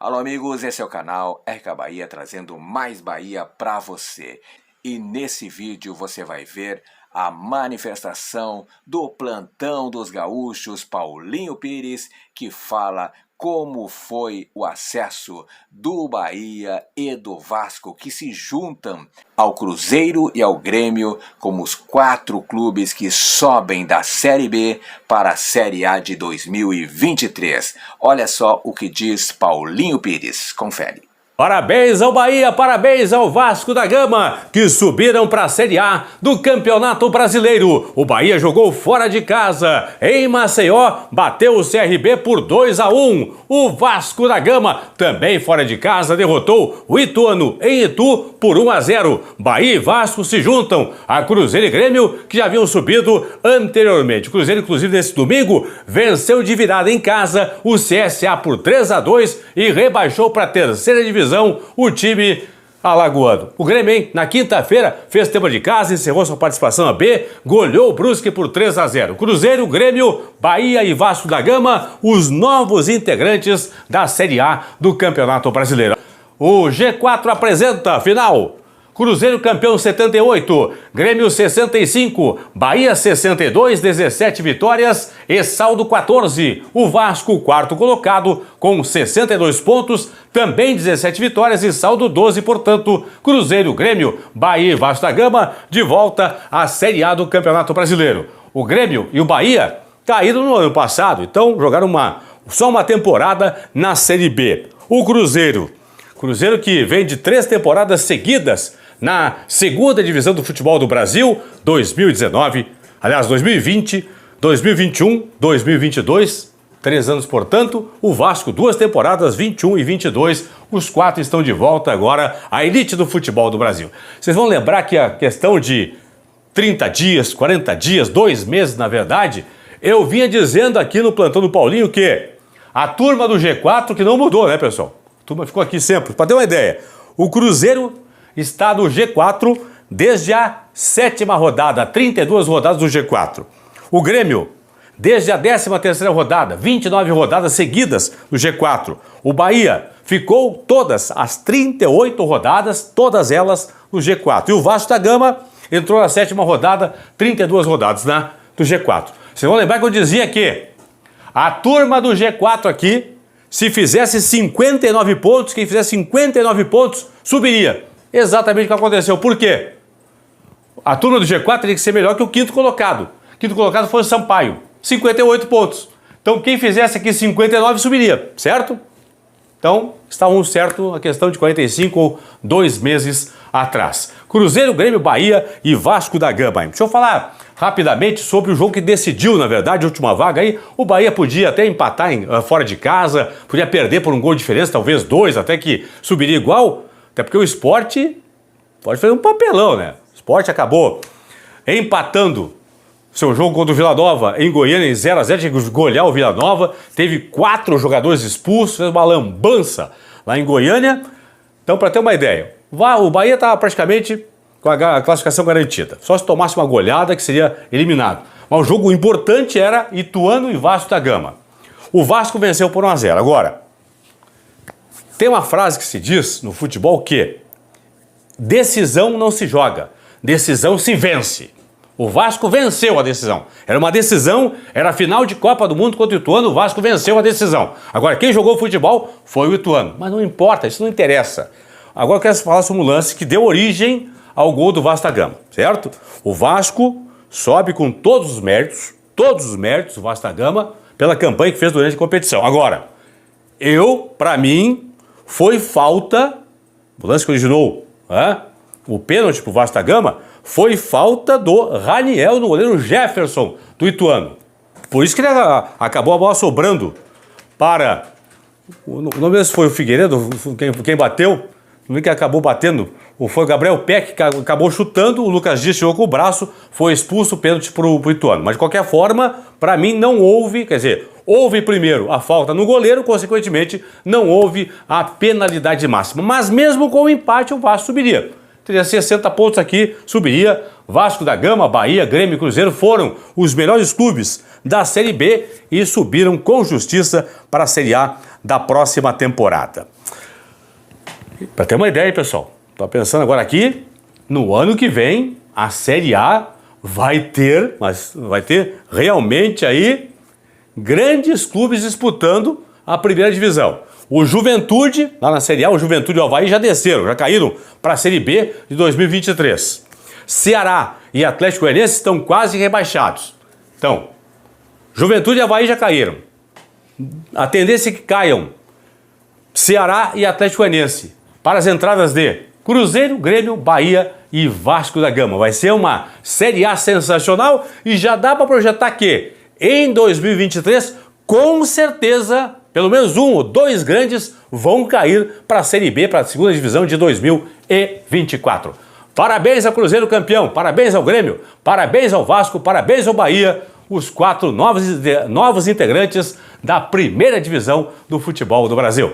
Alô amigos, esse é o canal RK Bahia trazendo mais Bahia pra você. E nesse vídeo você vai ver a manifestação do plantão dos gaúchos Paulinho Pires, que fala como foi o acesso do Bahia e do Vasco, que se juntam ao Cruzeiro e ao Grêmio como os 4 clubes que sobem da Série B para a Série A de 2023. Olha só o que diz Paulinho Pires, confere. Parabéns ao Bahia, parabéns ao Vasco da Gama, que subiram para a Série A do Campeonato Brasileiro. O Bahia jogou fora de casa, em Maceió, bateu o CRB por 2-1. O Vasco da Gama, também fora de casa, derrotou o Ituano em Itu por 1-0. Bahia e Vasco se juntam a Cruzeiro e Grêmio, que já haviam subido anteriormente. O Cruzeiro, inclusive, nesse domingo, venceu de virada em casa o CSA por 3-2 e rebaixou para a terceira divisão o time alagoano. O Grêmio, hein, na quinta-feira, fez tempo de casa, encerrou sua participação na B, goleou o Brusque por 3-0. Cruzeiro, Grêmio, Bahia e Vasco da Gama, os novos integrantes da Série A do Campeonato Brasileiro. O G4 apresenta a final. Cruzeiro campeão 78, Grêmio 65, Bahia 62, 17 vitórias e saldo 14. O Vasco, quarto colocado, com 62 pontos, também 17 vitórias e saldo 12, portanto, Cruzeiro, Grêmio, Bahia e Vasco da Gama de volta à Série A do Campeonato Brasileiro. O Grêmio e o Bahia caíram no ano passado, então jogaram só uma temporada na Série B. O Cruzeiro que vem de 3 temporadas seguidas na segunda divisão do futebol do Brasil, 2019, aliás, 2020, 2021, 2022, 3 anos, portanto. O Vasco, 2 temporadas, 21 e 22, os 4 estão de volta agora à elite do futebol do Brasil. Vocês vão lembrar que a questão de 30 dias, 40 dias, 2 meses, na verdade, eu vinha dizendo aqui no plantão do Paulinho que a turma do G4, que não mudou, né, pessoal? A turma ficou aqui sempre. Para ter uma ideia, o Cruzeiro está no G4 desde a 7ª rodada, 32 rodadas do G4. O Grêmio, desde a 13ª rodada, 29 rodadas seguidas no G4. O Bahia ficou todas as 38 rodadas, todas elas no G4. E o Vasco da Gama entrou na 7ª rodada, 32 rodadas do G4. Vocês vão lembrar que eu dizia que a turma do G4 aqui, se fizesse 59 pontos, quem fizesse 59 pontos subiria. Exatamente o que aconteceu. Por quê? A turma do G4 teria que ser melhor que o 5º colocado. O 5º colocado foi o Sampaio, 58 pontos. Então quem fizesse aqui 59 subiria, certo? Então estavam certo a questão de 45 ou 2 meses atrás. Cruzeiro, Grêmio, Bahia e Vasco da Gama. Deixa eu falar rapidamente sobre o jogo que decidiu, na verdade, a última vaga aí. O Bahia podia até empatar fora de casa, podia perder por um gol de diferença, talvez 2, até que subiria igual. Até porque o Sport pode fazer um papelão, né? O Sport acabou empatando seu jogo contra o Vila Nova em Goiânia em 0-0, tinha que golear o Vila Nova, teve 4 jogadores expulsos, fez uma lambança lá em Goiânia. Então, para ter uma ideia, o Bahia estava praticamente com a classificação garantida. Só se tomasse uma goleada que seria eliminado. Mas o jogo importante era Ituano e Vasco da Gama. O Vasco venceu por 1-0. Agora, tem uma frase que se diz no futebol que decisão não se joga, decisão se vence. O Vasco venceu a decisão. Era uma decisão, era a final de Copa do Mundo contra o Ituano, o Vasco venceu a decisão. Agora, quem jogou futebol foi o Ituano. Mas não importa, isso não interessa. Agora eu quero falar sobre um lance que deu origem ao gol do Vasco da Gama, certo? O Vasco sobe com todos os méritos, o Vasco da Gama, pela campanha que fez durante a competição. Agora, para mim, foi falta, o lance que originou o pênalti pro Vasco da Gama, foi falta do Raniel no goleiro Jefferson do Ituano. Por isso que ele acabou a bola sobrando para, o nome desse foi o Figueiredo, quem bateu, no que acabou batendo, foi o Gabriel Peck, que acabou chutando, o Lucas Dias chegou com o braço, foi expulso o pênalti pro Ituano. Mas de qualquer forma, para mim não houve, quer dizer, houve primeiro a falta no goleiro, consequentemente não houve a penalidade máxima. Mas mesmo com o empate o Vasco subiria. teria 60 pontos aqui, subiria. Vasco da Gama, Bahia, Grêmio e Cruzeiro foram os melhores clubes da Série B e subiram com justiça para a Série A da próxima temporada. Para ter uma ideia, pessoal, estou pensando agora aqui, no ano que vem, a Série A vai ter realmente aí grandes clubes disputando a primeira divisão. O Juventude, lá na Série A, o Juventude e o Avaí já desceram, já caíram para a Série B de 2023. Ceará e Atlético Goianiense estão quase rebaixados. Então, Juventude e Avaí já caíram. A tendência é que caiam Ceará e Atlético Goianiense para as entradas de Cruzeiro, Grêmio, Bahia e Vasco da Gama. Vai ser uma Série A sensacional e já dá para projetar que em 2023, com certeza, pelo menos um ou dois grandes vão cair para a Série B, para a segunda divisão de 2024. Parabéns ao Cruzeiro campeão, parabéns ao Grêmio, parabéns ao Vasco, parabéns ao Bahia, os 4 novos integrantes da primeira divisão do futebol do Brasil.